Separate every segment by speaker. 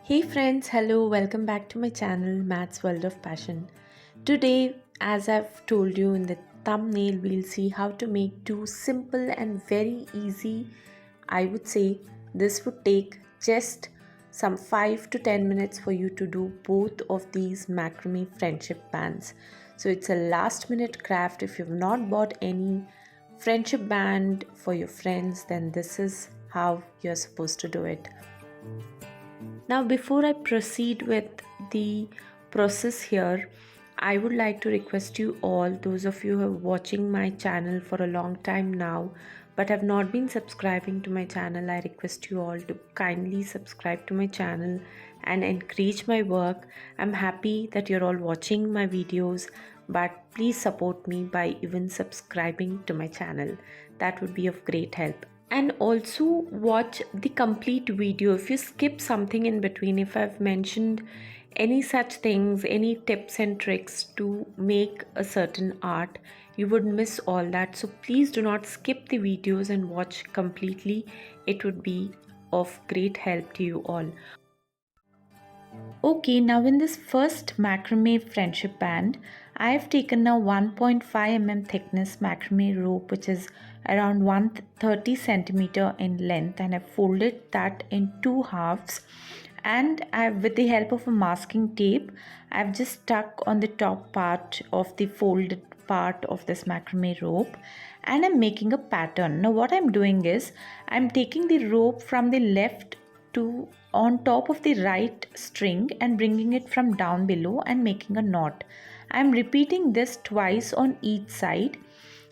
Speaker 1: Hey friends, hello, welcome back to my channel Maths World of Passion. Today, as I've told you in the thumbnail, we'll see how to make two simple and very easy. I would say this would take just some 5 to 10 minutes for you to do both of these macrame friendship bands. So it's a last minute craft. If you've not bought any friendship band for your friends, then this is how you're supposed to do it. Now, before I proceed with the process here, I would like to request you all, those of you who are watching my channel for a long time now, but have not been subscribing to my channel, I request you all to kindly subscribe to my channel and encourage my work. I'm happy that you're all watching my videos, but please support me by even subscribing to my channel. That would be of great help. And also watch the complete video. If you skip something in between, if I've mentioned any such things, any tips and tricks to make a certain art, you would miss all that. So please do not skip the videos and watch completely. It would be of great help to you all. Okay, now in this first macrame friendship band, I have taken a 1.5 mm thickness macrame rope, which is around 130 centimeter in length, and I've folded that in two halves. And with the help of a masking tape, I've just stuck on the top part of the folded part of this macrame rope, and I'm making a pattern. Now what I'm doing is I'm taking the rope from the left to on top of the right string and bringing it from down below and making a knot. I am repeating this twice on each side,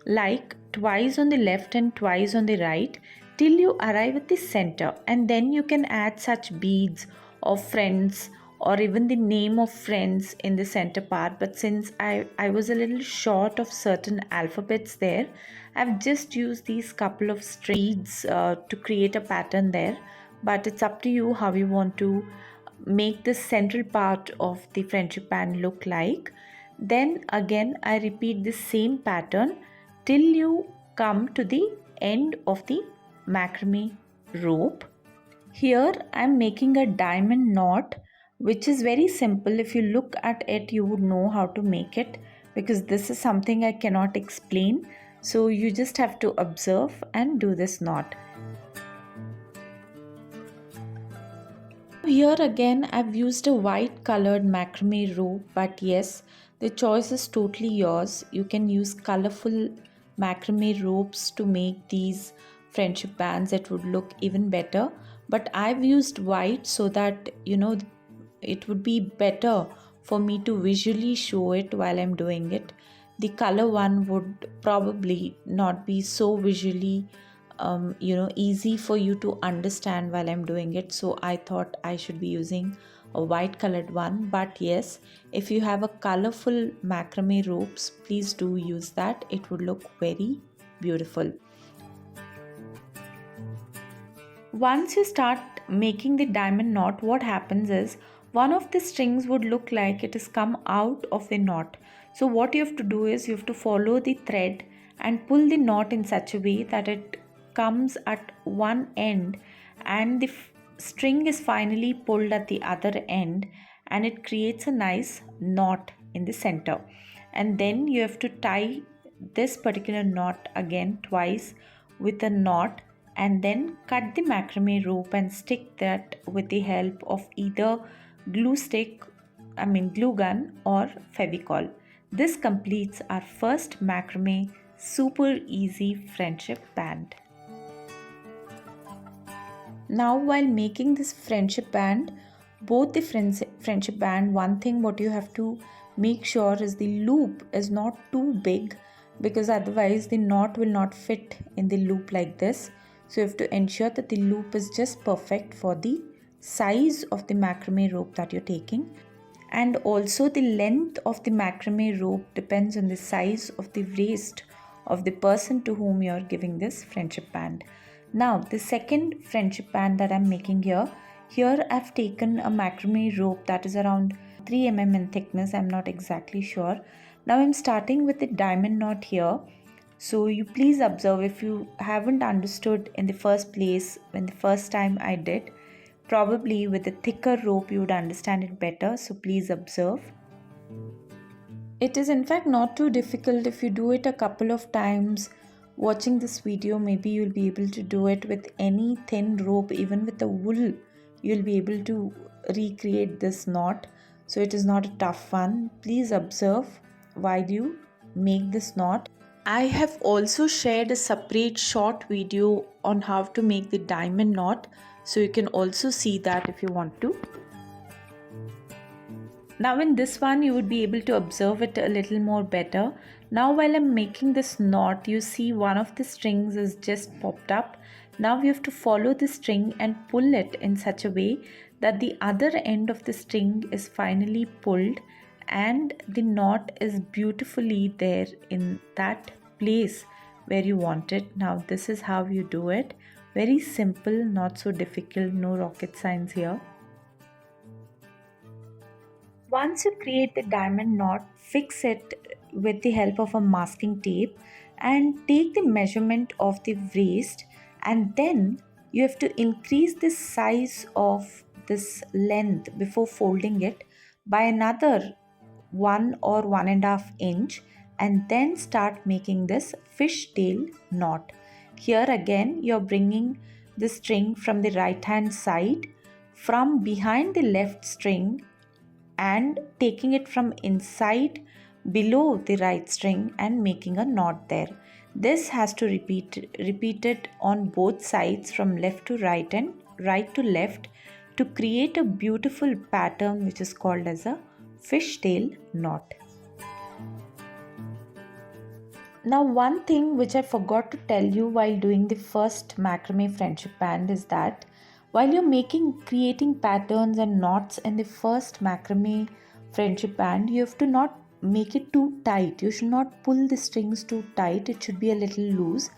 Speaker 1: like twice on the left and twice on the right, till you arrive at the center, and then you can add such beads of friends or even the name of friends in the center part. But since I was a little short of certain alphabets there, I've just used these couple of beads to create a pattern there. But it's up to you how you want to make the central part of the friendship band look like. Then again I repeat the same pattern till you come to the end of the macrame rope. Here I'm making a diamond knot, which is very simple. If you look at it, you would know how to make it, because this is something I cannot explain. So you just have to observe and do this knot. Here again I've used a white colored macrame rope, but yes, the choice is totally yours. You can use colorful macrame ropes to make these friendship bands. It would look even better, but I've used white so that it would be better for me to visually show it while I'm doing it. The color one would probably not be so visually easy for you to understand while I'm doing it. So I thought I should be using a white colored one. But yes, if you have a colorful macrame ropes, please do use that. It would look very beautiful. Once you start making the diamond knot, what happens is one of the strings would look like it has come out of the knot. So what you have to do is you have to follow the thread and pull the knot in such a way that it comes at one end, and the string is finally pulled at the other end, and it creates a nice knot in the center. And then you have to tie this particular knot again twice with a knot, and then cut the macrame rope and stick that with the help of either glue gun or Fevicol. This completes our first macrame super easy friendship band. Now while making this friendship band, both the friendship band, one thing what you have to make sure is the loop is not too big, because otherwise the knot will not fit in the loop like this. So you have to ensure that the loop is just perfect for the size of the macrame rope that you're taking. And also the length of the macrame rope depends on the size of the waist of the person to whom you're giving this friendship band. Now the second friendship band that I'm making here I've taken a macrame rope that is around 3 mm in thickness. I'm not exactly sure. Now I'm starting with the diamond knot here. So you please observe, if you haven't understood in the first place when the first time I did, Probably with a thicker rope you would understand it better, so please observe. It is in fact not too difficult. If you do it a couple of times watching this video, maybe you'll be able to do it with any thin rope, even with the wool. You'll be able to recreate this knot. So it is not a tough one. Please observe while you make this knot. I have also shared a separate short video on how to make the diamond knot. So you can also see that if you want to. Now in this one you would be able to observe it a little more better. Now while I'm making this knot, you see one of the strings is just popped up. Now we have to follow the string and pull it in such a way that the other end of the string is finally pulled and the knot is beautifully there in that place where you want it. Now this is how you do it. Very simple, not so difficult, no rocket science here. Once you create the diamond knot, fix it with the help of a masking tape and take the measurement of the waist, and then you have to increase the size of this length before folding it by another 1 or 1.5 inch, and then start making this fishtail knot. Here again you're bringing the string from the right hand side from behind the left string and taking it from inside below the right string and making a knot there. This has to repeat it on both sides from left to right and right to left to create a beautiful pattern which is called as a fishtail knot. Now one thing which I forgot to tell you while doing the first macrame friendship band is that while you're creating patterns and knots in the first macrame friendship band, you have to not make it too tight. You should not pull the strings too tight. It should be a little loose.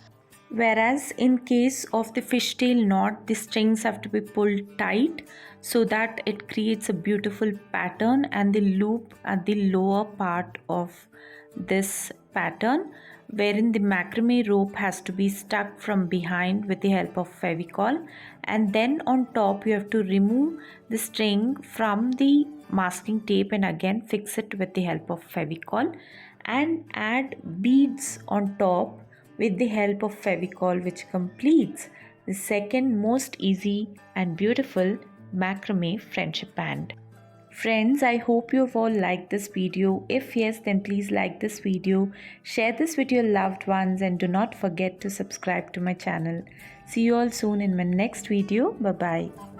Speaker 1: Whereas in case of the fishtail knot, the strings have to be pulled tight so that it creates a beautiful pattern and the loop at the lower part of this pattern, wherein the macrame rope has to be stuck from behind with the help of Fevicol, and then on top you have to remove the string from the masking tape and again fix it with the help of Fevicol and add beads on top with the help of Fevicol, which completes the second most easy and beautiful macrame friendship band. Friends, I hope you've all liked this video. If yes, then please like this video, share this with your loved ones, and do not forget to subscribe to my channel. See you all soon in my next video. Bye bye.